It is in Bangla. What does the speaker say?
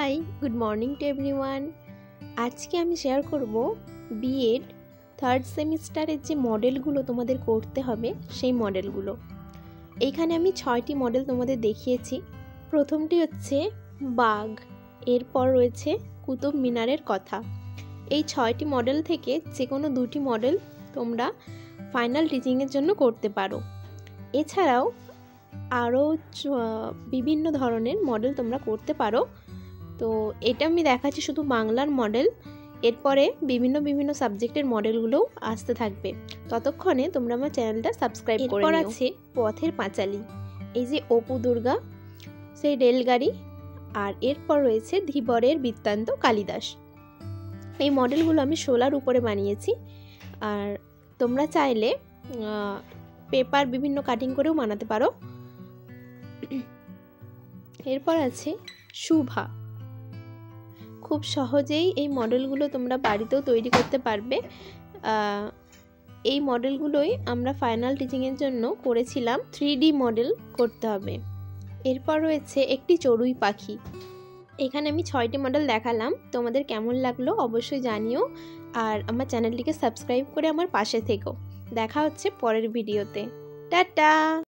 High, good morning to everyone. আজকে আমি শেয়ার করব বিএড থার্ড সেমিস্টারের যে মডেলগুলো তোমাদের করতে হবে সেই মডেলগুলো। এইখানে আমি 6টি মডেল তোমাদের দেখিয়েছি। প্রথমটি হচ্ছে বাঘ, এরপর রয়েছে কুতুব মিনারের কথা। এই 6টি মডেল থেকে যে কোনো 2টি মডেল তোমরা ফাইনাল টিচিংয়ের জন্য করতে পারো। এছাড়াও আরও বিভিন্ন ধরনের মডেল তোমরা করতে পারো। তো এটা আমি দেখাচ্ছি শুধু বাংলার মডেল, এরপরে বিভিন্ন সাবজেক্টের মডেলগুলোও আসতে থাকবে। ততক্ষণে তোমরা আমার চ্যানেলটা সাবস্ক্রাইব করে নিও। এরপর আছে পথের পাঁচালী, এই যে অপু দুর্গা, সেই রেলগাড়ি, আর এরপর রয়েছে ধীবরের বৃত্তান্ত কালিদাস। এই মডেলগুলো আমি শোলার উপরে বানিয়েছি, আর তোমরা চাইলে পেপার বিভিন্ন কাটিং করেও বানাতে পারো। এরপর আছে শুভা। খুব সহজেই এই মডেলগুলো তোমরা বাড়িতেও তৈরি করতে পারবে। এই মডেলগুলোই আমরা ফাইনাল টিচিংয়ের জন্য করেছিলাম। 3D মডেল করতে হবে। এরপর রয়েছে একটি চড়ুই পাখি। এখানে আমি 6টি মডেল দেখালাম, তোমাদের কেমন লাগলো অবশ্যই জানিও, আর আমার চ্যানেলটিকে সাবস্ক্রাইব করে আমার পাশে থেকো। দেখা হচ্ছে পরের ভিডিওতে। টাটা।